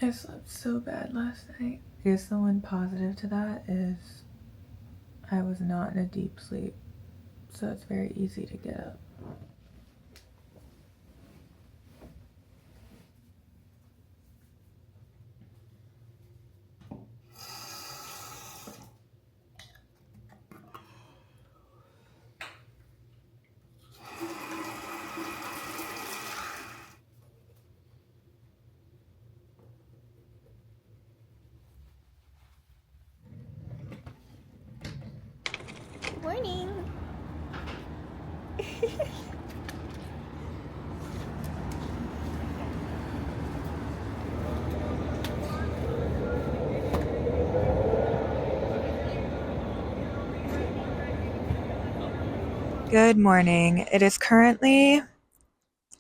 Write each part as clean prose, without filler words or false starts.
I slept so bad last night. Here's the one positive to that is I was not in a deep sleep, so it's very easy to get up. Morning. Good morning. It is currently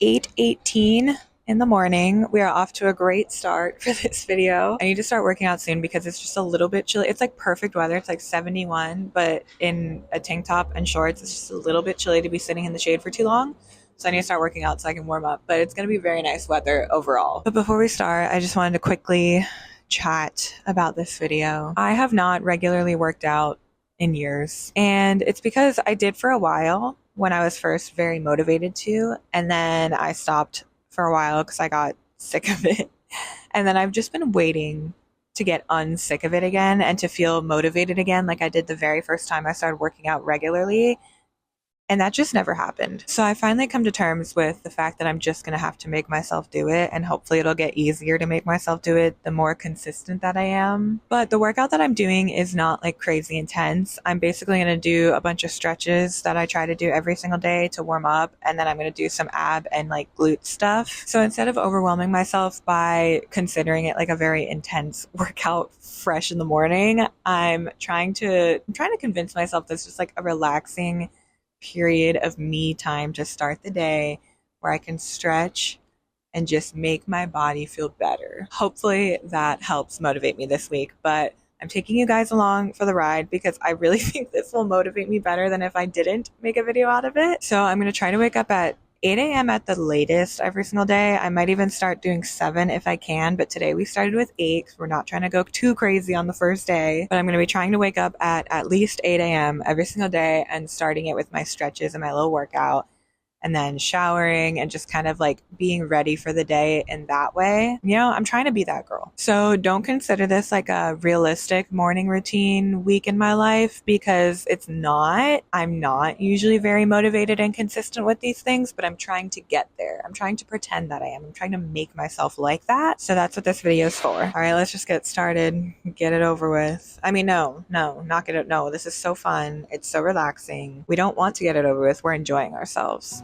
8:18 in the morning. We are off to a great start for this video. I need to start working out soon because it's just a little bit chilly. It's like perfect weather. It's like 71, but in a tank top and shorts, it's just a little bit chilly to be sitting in the shade for too long. So I need to start working out so I can warm up, but it's going to be very nice weather overall. But before we start, I just wanted to quickly chat about this video. I have not regularly worked out in years, and it's because I did for a while when I was first very motivated to, and then I stopped for a while because I got sick of it. And then I've just been waiting to get unsick of it again and to feel motivated again like I did the very first time I started working out regularly. And that just never happened. So I finally come to terms with the fact that I'm just going to have to make myself do it. And hopefully it'll get easier to make myself do it the more consistent that I am. But the workout that I'm doing is not like crazy intense. I'm basically going to do a bunch of stretches that I try to do every single day to warm up. And then I'm going to do some ab and like glute stuff. So instead of overwhelming myself by considering it like a very intense workout fresh in the morning, I'm trying to convince myself that's just like a relaxing period of me time to start the day where I can stretch and just make my body feel better. Hopefully that helps motivate me this week, but I'm taking you guys along for the ride because I really think this will motivate me better than if I didn't make a video out of it. So I'm going to try to wake up at 8 a.m. at the latest every single day. I might even start doing 7 if I can, but today we started with 8 because we're not trying to go too crazy on the first day. But I'm going to be trying to wake up at least 8 a.m. every single day and starting it with my stretches and my little workout, and then showering and just kind of like being ready for the day in that way. You know, I'm trying to be that girl. So don't consider this like a realistic morning routine week in my life because it's not. I'm not usually very motivated and consistent with these things, but I'm trying to get there. I'm trying to pretend that I am. I'm trying to make myself like that. So that's what this video is for. All right, let's just get started, get it over with. I mean, no, not get it. No, this is so fun. It's so relaxing. We don't want to get it over with. We're enjoying ourselves.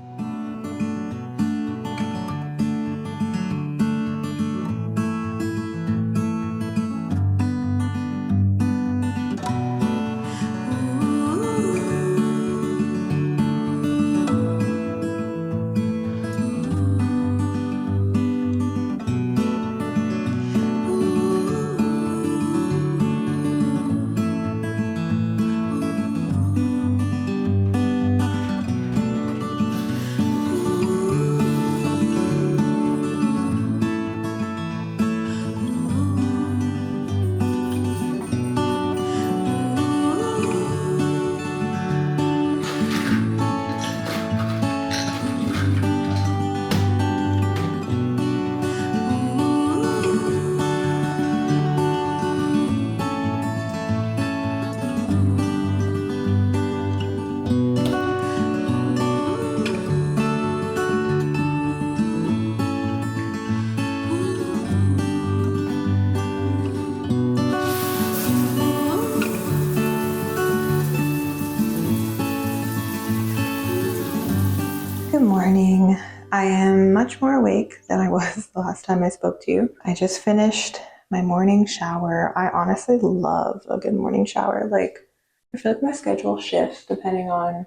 Good morning. I am much more awake than I was the last time I spoke to you. I just finished my morning shower. I honestly love a good morning shower. Like, I feel like my schedule shifts depending on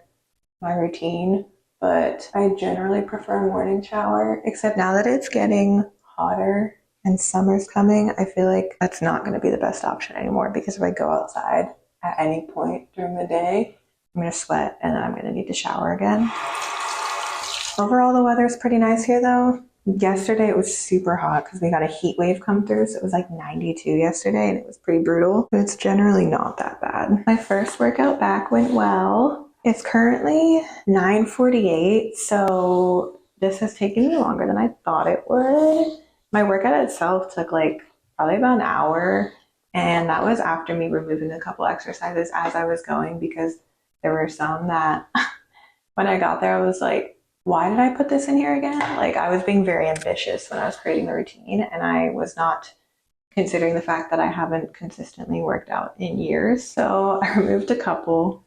my routine, but I generally prefer a morning shower, except now that it's getting hotter and summer's coming, I feel like that's not going to be the best option anymore because if I go outside at any point during the day, I'm going to sweat and then I'm going to need to shower again. Overall, the weather is pretty nice here though. Yesterday it was super hot because we got a heat wave come through, so it was like 92 yesterday and it was pretty brutal, but it's generally not that bad. My first workout back went well. It's currently 9:48, so this has taken me longer than I thought it would. My workout itself took like probably about an hour, and that was after me removing a couple exercises as I was going, because there were some that when I got there I was like, why did I put this in here again? Like, I was being very ambitious when I was creating the routine, and I was not considering the fact that I haven't consistently worked out in years. So I removed a couple,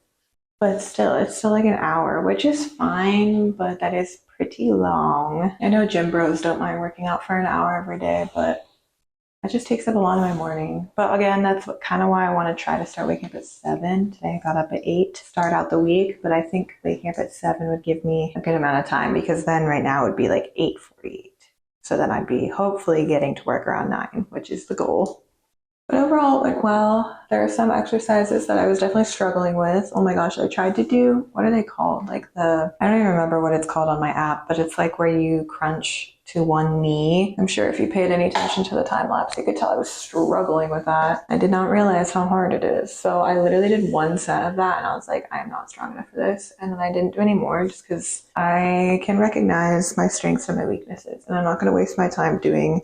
but still, it's still like an hour, which is fine, but that is pretty long. I know gym bros don't mind working out for an hour every day, but that just takes up a lot of my morning. But again, that's kind of why I want to try to start waking up at 7. Today I got up at 8 to start out the week, but I think waking up at 7 would give me a good amount of time, because then right now it would be like 8:48. So then I'd be hopefully getting to work around 9, which is the goal. But overall, it went well. There are some exercises that I was definitely struggling with. Oh my gosh, I tried to do, what are they called? Like I don't even remember what it's called on my app, but it's like where you crunch to one knee. I'm sure if you paid any attention to the time lapse, you could tell I was struggling with that. I did not realize how hard it is. So I literally did one set of that and I was like, I am not strong enough for this. And then I didn't do any more just because I can recognize my strengths and my weaknesses. And I'm not going to waste my time doing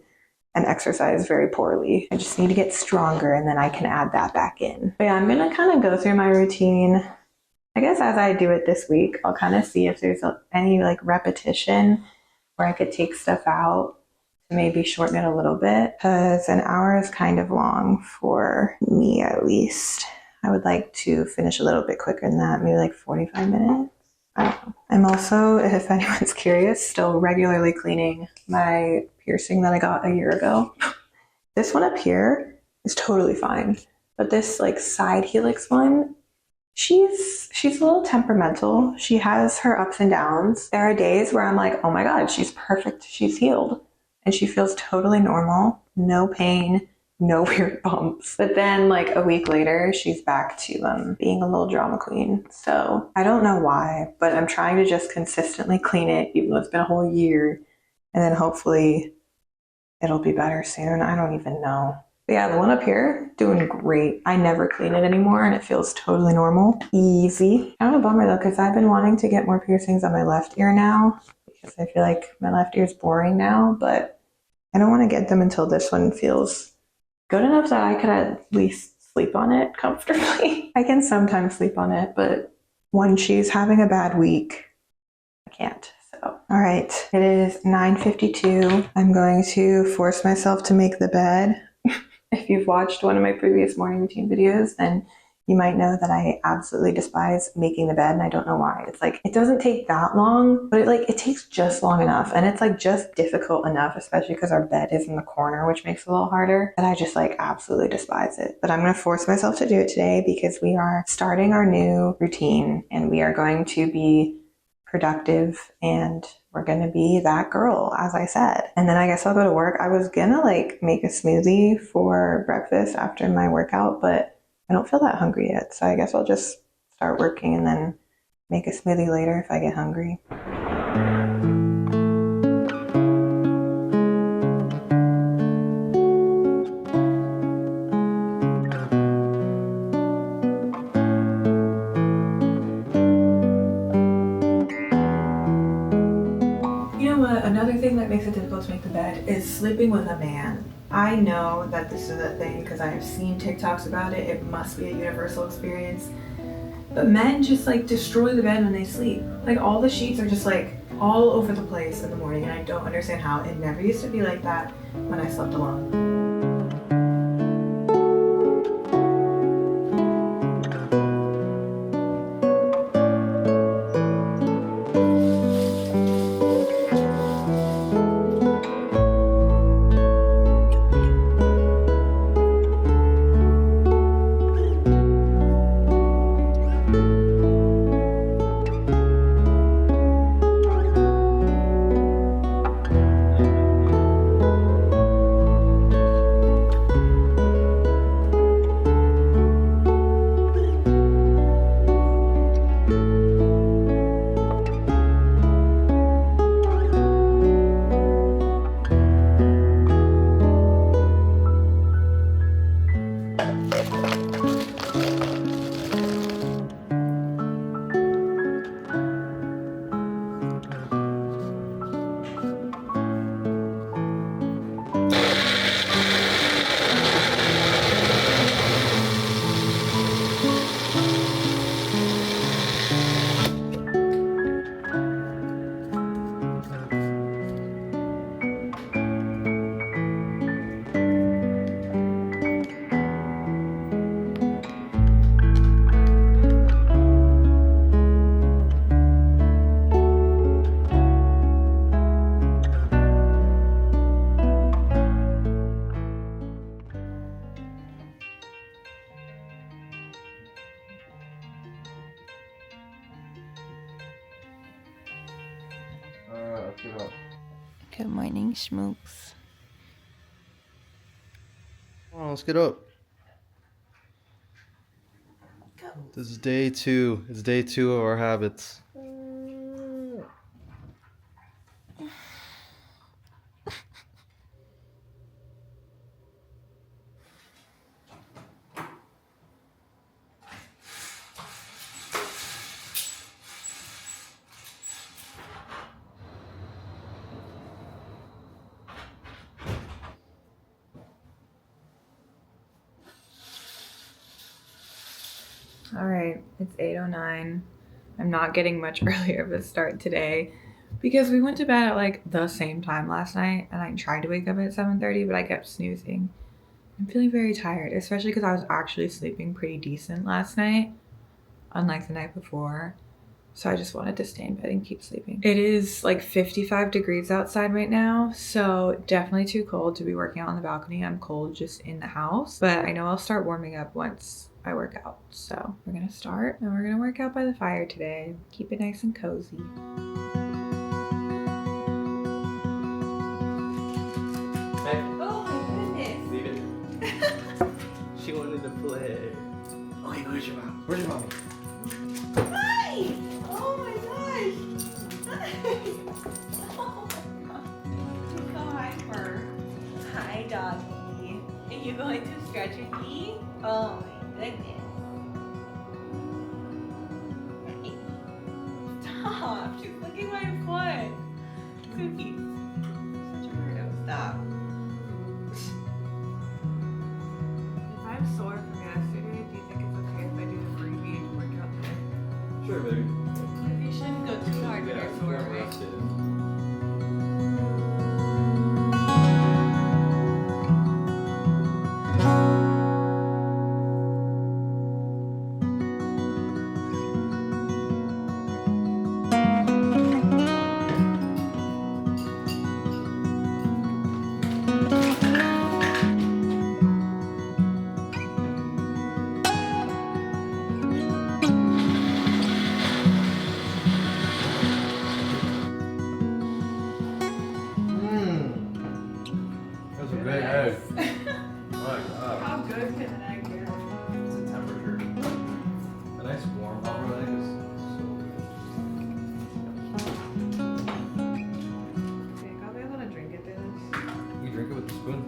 an exercise very poorly. I just need to get stronger and then I can add that back in. But yeah, I'm going to kind of go through my routine. I guess as I do it this week, I'll kind of see if there's any like repetition where I could take stuff out to maybe shorten it a little bit, because an hour is kind of long for me, at least. I would like to finish a little bit quicker than that, maybe like 45 minutes. I don't know. I'm also, if anyone's curious, still regularly cleaning my piercing that I got a year ago. This one up here is totally fine, but this like side helix one, she's a little temperamental. She has her ups and downs. There are days where I'm like, oh my God, she's perfect. She's healed. And she feels totally normal. No pain, no weird bumps. But then like a week later, she's back to being a little drama queen. So I don't know why, but I'm trying to just consistently clean it, even though it's been a whole year. And then hopefully it'll be better soon. I don't even know. But yeah, the one up here, doing great. I never clean it anymore and it feels totally normal. Easy. Kind of a bummer though, because I've been wanting to get more piercings on my left ear now, because I feel like my left ear is boring now, but I don't want to get them until this one feels good enough that I could at least sleep on it comfortably. I can sometimes sleep on it, but when she's having a bad week, I can't. So, all right, it is 9:52. I'm going to force myself to make the bed. If you've watched one of my previous morning routine videos, then you might know that I absolutely despise making the bed, and I don't know why. It's like, it doesn't take that long, but it takes just long enough, and it's like just difficult enough, especially because our bed is in the corner, which makes it a little harder, and I just like absolutely despise it. But I'm going to force myself to do it today because we are starting our new routine, and we are going to be productive, and we're gonna be that girl, as I said. And then I guess I'll go to work. I was gonna like make a smoothie for breakfast after my workout, but I don't feel that hungry yet. So I guess I'll just start working and then make a smoothie later if I get hungry. Another thing that makes it difficult to make the bed is sleeping with a man. I know that this is a thing because I have seen TikToks about it. It must be a universal experience. But men just like destroy the bed when they sleep. Like all the sheets are just like all over the place in the morning, and I don't understand how. It never used to be like that when I slept alone. Get up. Good morning, Schmooks. Come on, let's get up. This is day 2. It's day 2 of our habits. All right, it's 8:09. I'm not getting much earlier of a start today because we went to bed at like the same time last night and I tried to wake up at 7:30, but I kept snoozing. I'm feeling very tired, especially because I was actually sleeping pretty decent last night, unlike the night before. So I just wanted to stay in bed and keep sleeping. It is like 55 degrees outside right now, so definitely too cold to be working out on the balcony. I'm cold just in the house, but I know I'll start warming up once I work out. So we're gonna start and we're gonna work out by the fire today. Keep it nice and cozy. Hey, Oh my goodness. leave it. She wanted to play. Okay, where's your mom? Where's your mommy? Hi! Oh my gosh! Hi! Oh my god. You're so hyper. Hi, doggy. Are you going to stretch with me? Oh my goodness. Stop! She's licking my foot. Cookie. Such a weirdo. Stop. If I'm sore from yesterday, do you think it's okay if I do the breathing workout today? Sure, baby. You shouldn't go too hard when you're sore, right? That's a great egg. My God. How good can an egg get? It's a temperature. A nice warm pepper egg is so Think I'll be able to drink it through this? good. You drink it with a spoon.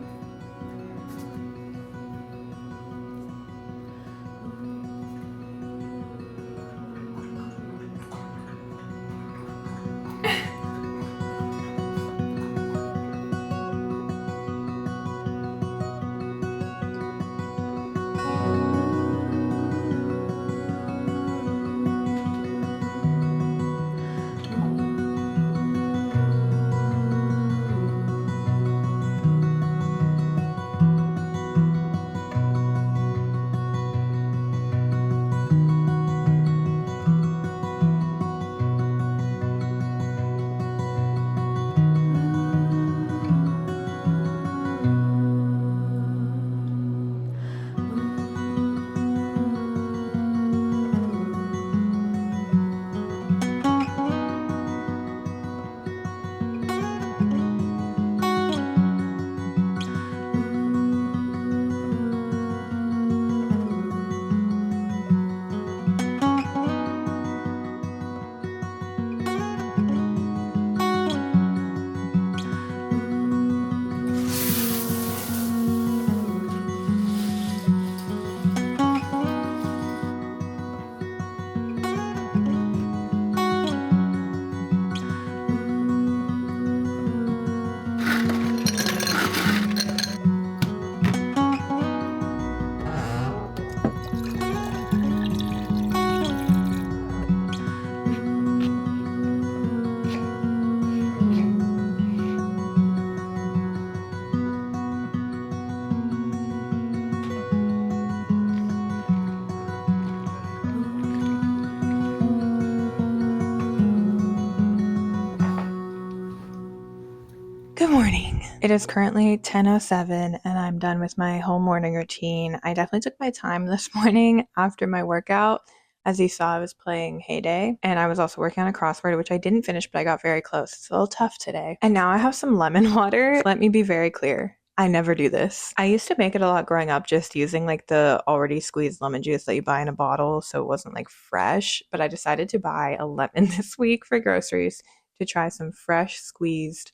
Good morning. It is currently 10:07 and I'm done with my whole morning routine. I definitely took my time this morning after my workout. As you saw, I was playing Hay Day, and I was also working on a crossword, which I didn't finish, but I got very close. It's a little tough today. And now I have some lemon water. Let me be very clear. I never do this. I used to make it a lot growing up, just using like the already squeezed lemon juice that you buy in a bottle, so it wasn't like fresh. But I decided to buy a lemon this week for groceries to try some fresh squeezed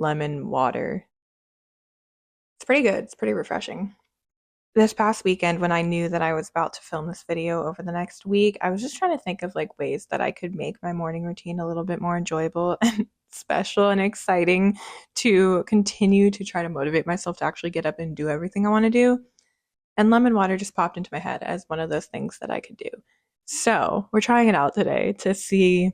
lemon water. It's pretty good. It's pretty refreshing. This past weekend, when I knew that I was about to film this video over the next week, I was just trying to think of like ways that I could make my morning routine a little bit more enjoyable and special and exciting to continue to try to motivate myself to actually get up and do everything I want to do. And lemon water just popped into my head as one of those things that I could do. So we're trying it out today to see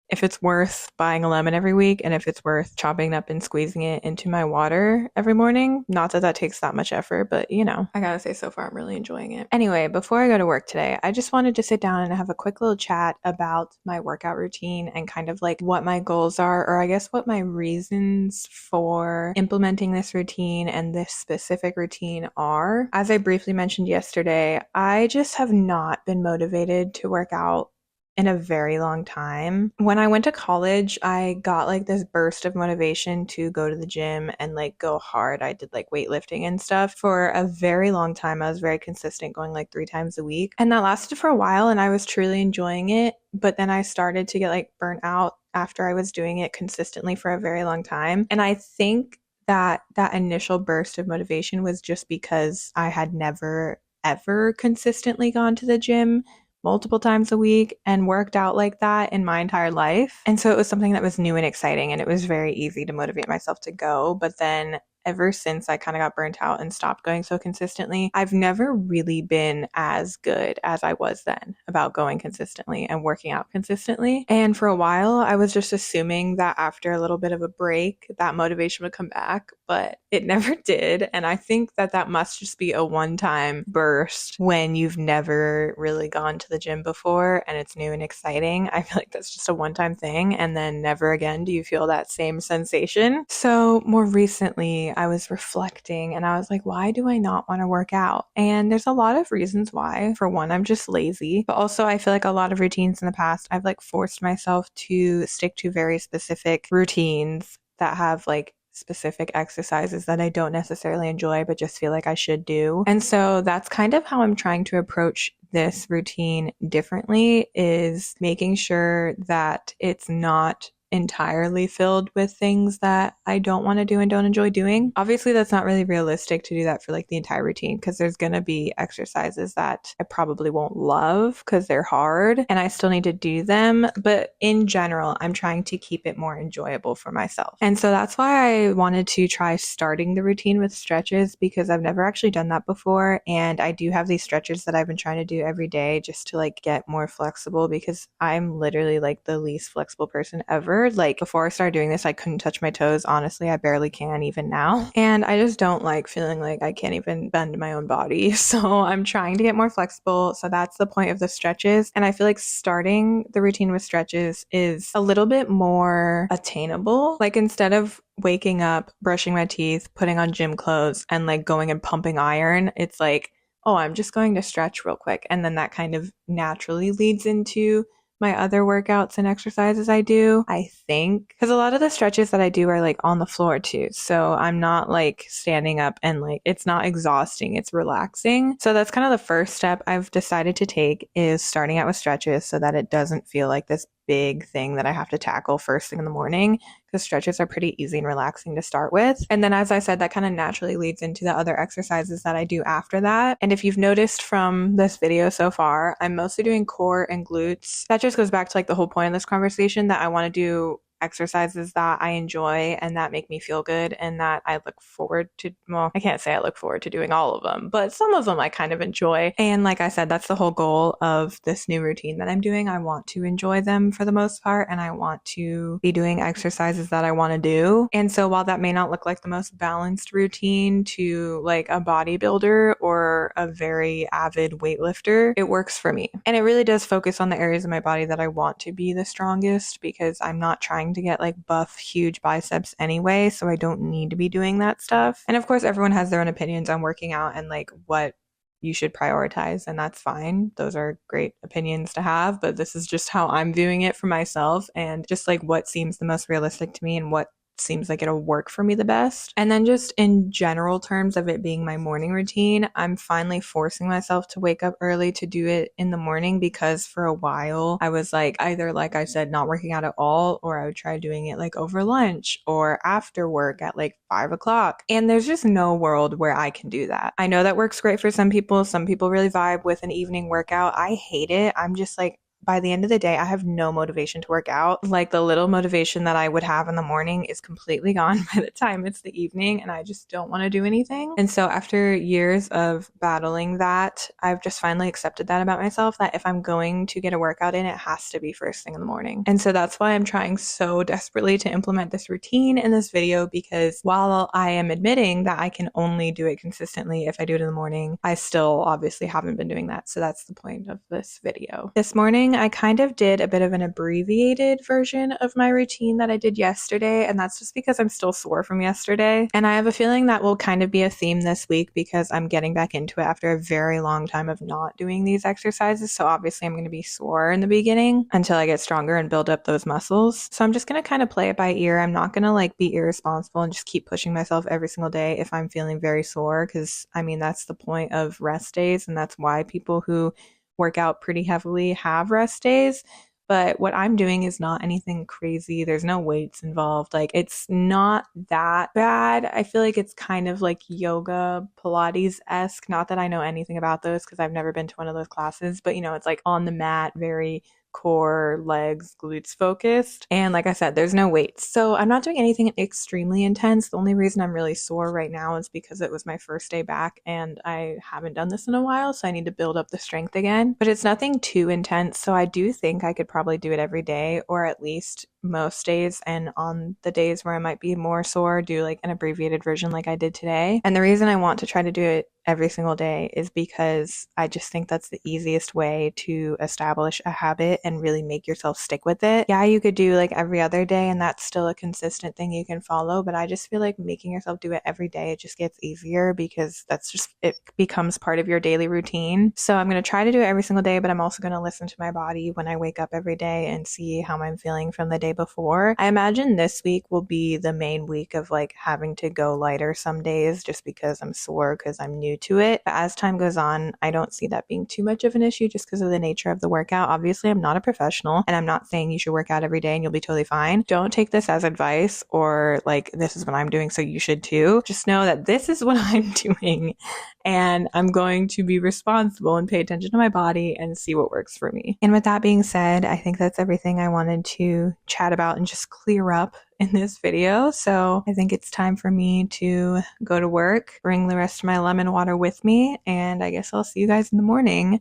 if it's worth buying a lemon every week and if it's worth chopping up and squeezing it into my water every morning. Not that that takes that much effort, but you know, I gotta say so far I'm really enjoying it. Anyway, before I go to work today, I just wanted to sit down and have a quick little chat about my workout routine and kind of like what my goals are, or I guess what my reasons for implementing this routine and this specific routine are. As I briefly mentioned yesterday, I just have not been motivated to work out in a very long time. When I went to college, I got like this burst of motivation to go to the gym and like go hard. I did like weightlifting and stuff for a very long time. I was very consistent, going like 3 times a week. And that lasted for a while and I was truly enjoying it. But then I started to get like burnt out after I was doing it consistently for a very long time. And I think that initial burst of motivation was just because I had never ever consistently gone to the gym multiple times a week and worked out like that in my entire life. And so it was something that was new and exciting, and it was very easy to motivate myself to go. But then ever since I kind of got burnt out and stopped going so consistently, I've never really been as good as I was then about going consistently and working out consistently. And for a while, I was just assuming that after a little bit of a break, that motivation would come back, but it never did. And I think that that must just be a one-time burst when you've never really gone to the gym before and it's new and exciting. I feel like that's just a one-time thing, and then never again do you feel that same sensation. So more recently, I was reflecting and I was like, why do I not want to work out? And there's a lot of reasons why. For one, I'm just lazy, but also I feel like a lot of routines in the past, I've like forced myself to stick to very specific routines that have like specific exercises that I don't necessarily enjoy, but just feel like I should do. And so that's kind of how I'm trying to approach this routine differently, is making sure that it's not entirely filled with things that I don't want to do and don't enjoy doing. Obviously, that's not really realistic to do that for like the entire routine, because there's going to be exercises that I probably won't love because they're hard and I still need to do them. But in general, I'm trying to keep it more enjoyable for myself. And so that's why I wanted to try starting the routine with stretches, because I've never actually done that before. And I do have these stretches that I've been trying to do every day just to like get more flexible, because I'm literally like the least flexible person ever. Like before I started doing this, I couldn't touch my toes. Honestly, I barely can even now. And I just don't like feeling like I can't even bend my own body. So I'm trying to get more flexible. So that's the point of the stretches. And I feel like starting the routine with stretches is a little bit more attainable. Like instead of waking up, brushing my teeth, putting on gym clothes, and like going and pumping iron, it's like, oh, I'm just going to stretch real quick. And then that kind of naturally leads into my other workouts and exercises I do, I think. Because a lot of the stretches that I do are like on the floor too. So I'm not like standing up and like, it's not exhausting, it's relaxing. So that's kind of the first step I've decided to take, is starting out with stretches so that it doesn't feel like this big thing that I have to tackle first thing in the morning, because stretches are pretty easy and relaxing to start with. And then, as I said, that kind of naturally leads into the other exercises that I do after that. And if you've noticed from this video so far, I'm mostly doing core and glutes. That just goes back to like the whole point of this conversation, that I want to do exercises that I enjoy and that make me feel good and that I look forward to. Well, I can't say I look forward to doing all of them, but some of them I kind of enjoy. And like I said, that's the whole goal of this new routine that I'm doing. I want to enjoy them for the most part, and I want to be doing exercises that I want to do. And so while that may not look like the most balanced routine to like a bodybuilder or a very avid weightlifter, it works for me. And it really does focus on the areas of my body that I want to be the strongest, because I'm not trying to get like buff, huge biceps anyway, so I don't need to be doing that stuff. And of course, everyone has their own opinions on working out and like what you should prioritize, and that's fine. Those are great opinions to have, but this is just how I'm viewing it for myself, and just like what seems the most realistic to me and what seems like it'll work for me the best. And then just in general terms of it being my morning routine, I'm finally forcing myself to wake up early to do it in the morning, because for a while I was like either, like I said, not working out at all, or I would try doing it like over lunch or after work at like 5 o'clock. And there's just no world where I can do that. I know that works great for some people. Some people really vibe with an evening workout. I hate it. I'm just like, by the end of the day, I have no motivation to work out. Like, the little motivation that I would have in the morning is completely gone by the time it's the evening, and I just don't want to do anything. And so after years of battling that, I've just finally accepted that about myself, that if I'm going to get a workout in, it has to be first thing in the morning. And so that's why I'm trying so desperately to implement this routine in this video, because while I am admitting that I can only do it consistently if I do it in the morning, I still obviously haven't been doing that. So that's the point of this video. This morning, I kind of did a bit of an abbreviated version of my routine that I did yesterday, and that's just because I'm still sore from yesterday. And I have a feeling that will kind of be a theme this week, because I'm getting back into it after a very long time of not doing these exercises. So obviously I'm going to be sore in the beginning until I get stronger and build up those muscles. So I'm just going to kind of play it by ear. I'm not going to like be irresponsible and just keep pushing myself every single day if I'm feeling very sore, because I mean, that's the point of rest days, and that's why people who work out pretty heavily have rest days. But what I'm doing is not anything crazy. There's no weights involved. Like, it's not that bad. I feel like it's kind of like yoga, Pilates-esque. Not that I know anything about those, because I've never been to one of those classes, but you know, it's like on the mat, very core, legs, glutes focused. And like I said, there's no weights. So I'm not doing anything extremely intense. The only reason I'm really sore right now is because it was my first day back and I haven't done this in a while. So I need to build up the strength again, but it's nothing too intense. So I do think I could probably do it every day, or at least most days. And on the days where I might be more sore, do like an abbreviated version like I did today. And the reason I want to try to do it every single day is because I just think that's the easiest way to establish a habit and really make yourself stick with it. Yeah, you could do like every other day and that's still a consistent thing you can follow, but I just feel like making yourself do it every day, it just gets easier, because that's just, it becomes part of your daily routine. So I'm going to try to do it every single day, but I'm also going to listen to my body when I wake up every day and see how I'm feeling from the day before. I imagine this week will be the main week of like having to go lighter some days, just because I'm sore, because I'm new to it. But as time goes on, I don't see that being too much of an issue, just because of the nature of the workout. Obviously, I'm not a professional, and I'm not saying you should work out every day and you'll be totally fine. Don't take this as advice, or like, this is what I'm doing, so you should too. Just know that this is what I'm doing, and I'm going to be responsible and pay attention to my body and see what works for me. And with that being said, I think that's everything I wanted to chat about and just clear up in this video. So I think it's time for me to go to work, bring the rest of my lemon water with me, and I guess I'll see you guys in the morning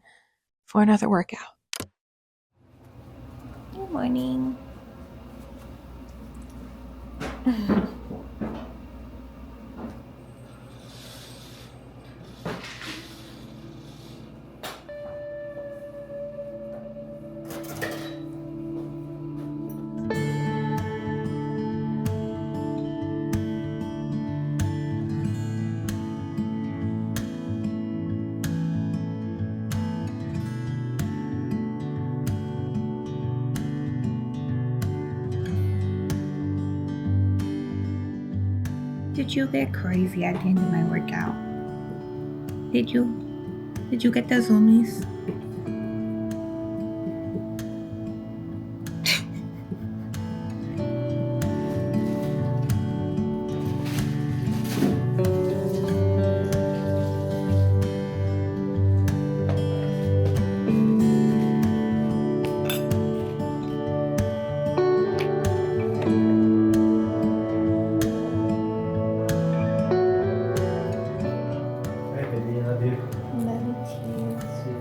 for another workout. Good morning. Did you get crazy at the end of my workout? Did you? Did you get the zoomies?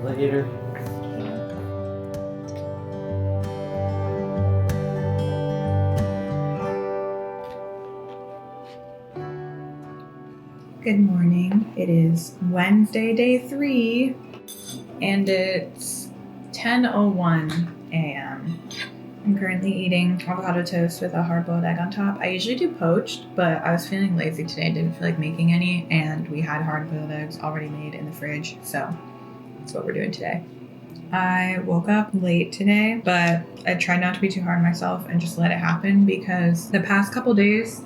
Later. Good morning. It is Wednesday, day 3, and it's 10:01 a.m. I'm currently eating avocado toast with a hard-boiled egg on top. I usually do poached, but I was feeling lazy today. I didn't feel like making any, and we had hard-boiled eggs already made in the fridge, so that's what we're doing today. I woke up late today, but I tried not to be too hard on myself and just let it happen because the past couple days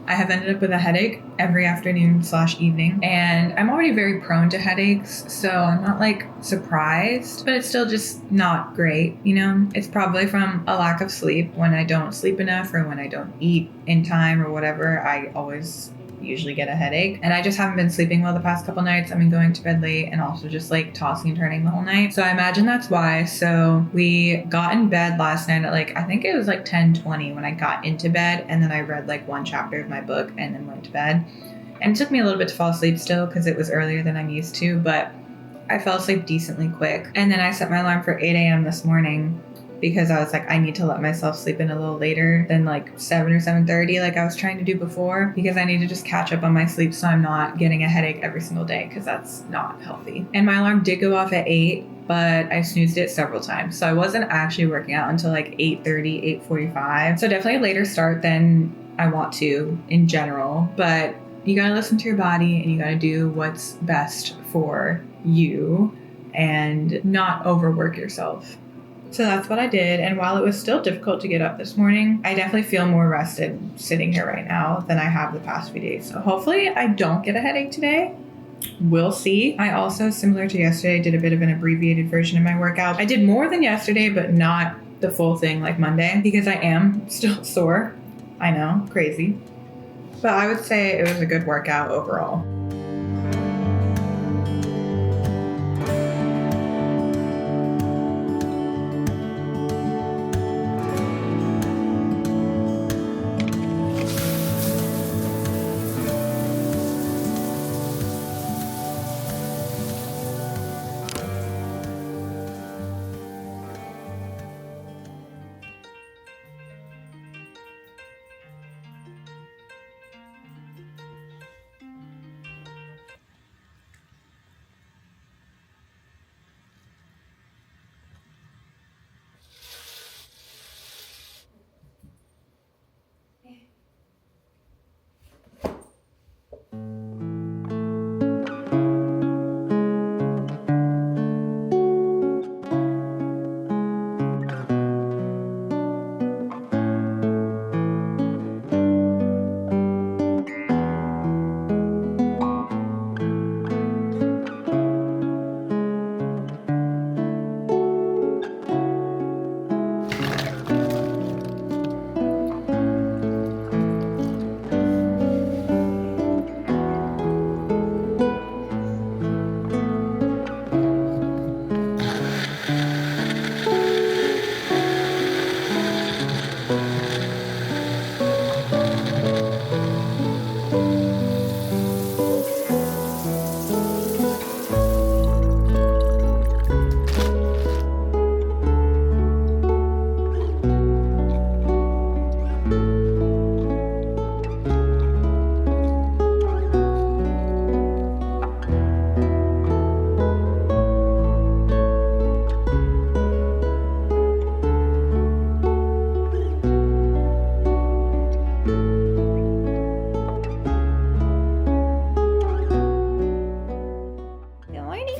I have ended up with a headache every afternoon/evening, and I'm already very prone to headaches, so I'm not like surprised, but it's still just not great, you know? It's probably from a lack of sleep. When I don't sleep enough or when I don't eat in time or whatever, I always usually get a headache, and I just haven't been sleeping well the past couple nights. I've been going to bed late and also just like tossing and turning the whole night, so I imagine that's why. So we got in bed last night at like, I think it was like 10:20 when I got into bed, and then I read like one chapter of my book and then went to bed, and it took me a little bit to fall asleep still because it was earlier than I'm used to, but I fell asleep decently quick. And then I set my alarm for 8 a.m. this morning because I was like, I need to let myself sleep in a little later than like 7 or 7:30 like I was trying to do before, because I need to just catch up on my sleep so I'm not getting a headache every single day, because that's not healthy. And my alarm did go off at 8, but I snoozed it several times, so I wasn't actually working out until like 8:30, 8:45. So definitely a later start than I want to in general, but you gotta listen to your body and you gotta do what's best for you and not overwork yourself. So that's what I did, and while it was still difficult to get up this morning, I definitely feel more rested sitting here right now than I have the past few days. So hopefully I don't get a headache today. We'll see. I also, similar to yesterday, did a bit of an abbreviated version of my workout. I did more than yesterday, but not the full thing like Monday, because I am still sore. I know, crazy. But I would say it was a good workout overall.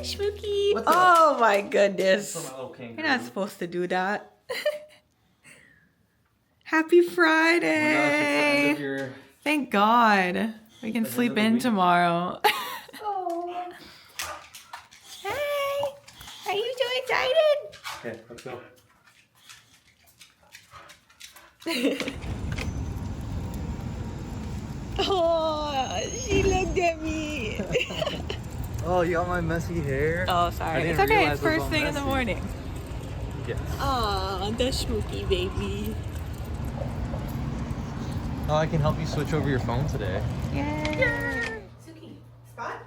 Spooky. Oh my goodness. You're not supposed to do that. Happy Friday. Thank God. We can sleep in tomorrow. Oh. Hi. Are you so excited? Okay, let's go. Oh, she looked at me. Oh, you got my messy hair? Oh, sorry. It's okay. It's first thing in the morning. Yes. Oh, the spooky baby. Oh, I can help you switch over your phone today. Yeah. Suki, spot?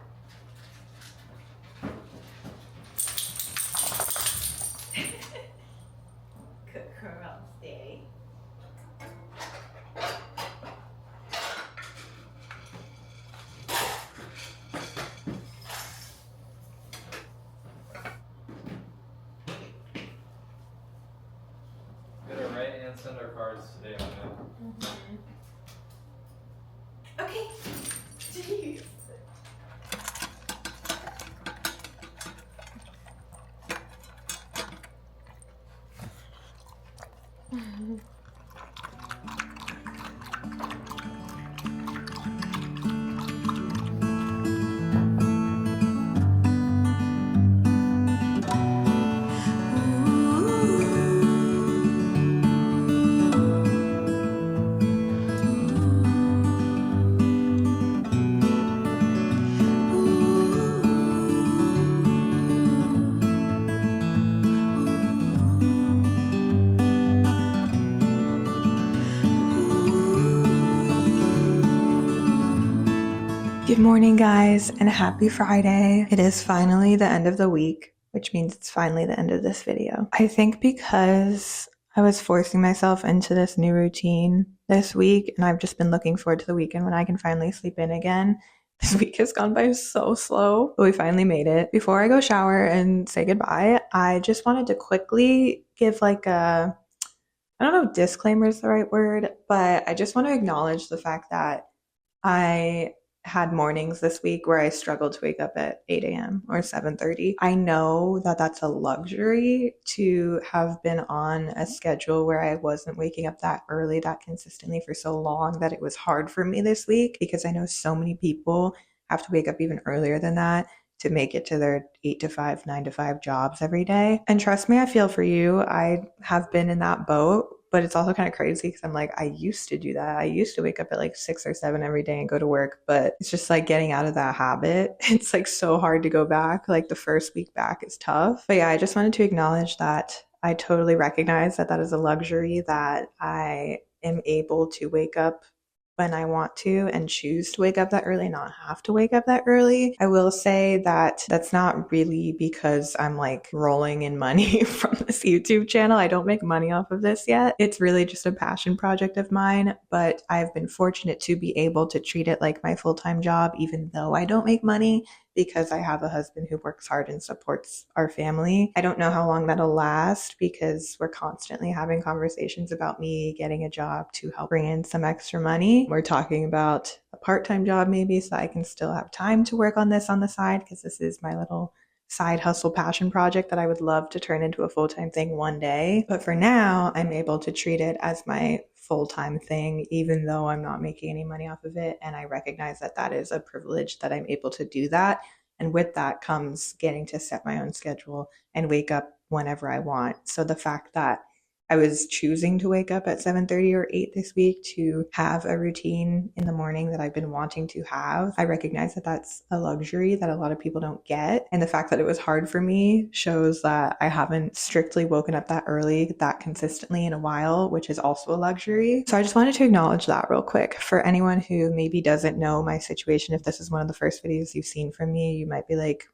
Cook her stay. Get it right send our cards today on it. Okay. Jeez. Good morning, guys, and happy Friday. It is finally the end of the week, which means it's finally the end of this video. I think because I was forcing myself into this new routine this week, and I've just been looking forward to the weekend when I can finally sleep in again. This week has gone by so slow, but we finally made it. Before I go shower and say goodbye, I just wanted to quickly give I don't know if disclaimer is the right word, but I just want to acknowledge the fact that I had mornings this week where I struggled to wake up at 8 a.m. or 7:30. I know that that's a luxury to have been on a schedule where I wasn't waking up that early, that consistently for so long that it was hard for me this week because I know so many people have to wake up even earlier than that to make it to their 8 to 5, 9 to 5 jobs every day. And trust me, I feel for you. I have been in that boat. But it's also kind of crazy because I'm like, I used to do that. I used to wake up at like 6 or 7 every day and go to work. But it's just like getting out of that habit. It's like so hard to go back. Like the first week back is tough. But yeah, I just wanted to acknowledge that I totally recognize that that is a luxury that I am able to wake up when I want to and choose to wake up that early, not have to wake up that early. I will say that that's not really because I'm like rolling in money from this YouTube channel. I don't make money off of this yet. It's really just a passion project of mine, but I've been fortunate to be able to treat it like my full-time job, even though I don't make money, because I have a husband who works hard and supports our family. I don't know how long that'll last because we're constantly having conversations about me getting a job to help bring in some extra money. We're talking about a part-time job maybe so I can still have time to work on this on the side because this is my little side hustle passion project that I would love to turn into a full-time thing one day. But for now, I'm able to treat it as my full-time thing, even though I'm not making any money off of it. And I recognize that that is a privilege that I'm able to do that. And with that comes getting to set my own schedule and wake up whenever I want. So the fact that I was choosing to wake up at 7:30 or 8 this week to have a routine in the morning that I've been wanting to have. I recognize that that's a luxury that a lot of people don't get. And the fact that it was hard for me shows that I haven't strictly woken up that early, that consistently in a while, which is also a luxury. So I just wanted to acknowledge that real quick. For anyone who maybe doesn't know my situation, if this is one of the first videos you've seen from me, you might be like,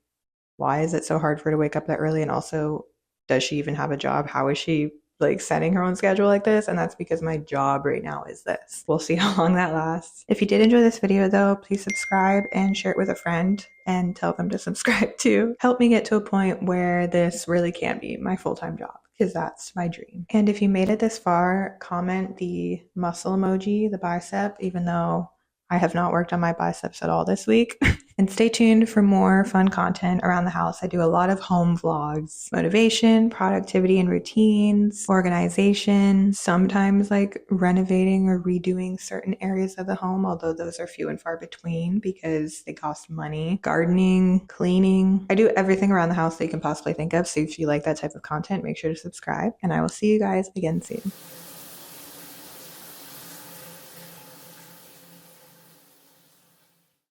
why is it so hard for her to wake up that early? And also, does she even have a job? How is she like setting her own schedule like this? And that's because my job right now is this. We'll see how long that lasts. If you did enjoy this video though, please subscribe and share it with a friend and tell them to subscribe too. Help me get to a point where this really can be my full-time job, because that's my dream. And if you made it this far, comment the muscle emoji, the bicep, even though I have not worked on my biceps at all this week. And stay tuned for more fun content around the house. I do a lot of home vlogs, motivation, productivity and routines, organization, sometimes like renovating or redoing certain areas of the home, although those are few and far between because they cost money, gardening, cleaning. I do everything around the house that you can possibly think of. So if you like that type of content, make sure to subscribe and I will see you guys again soon.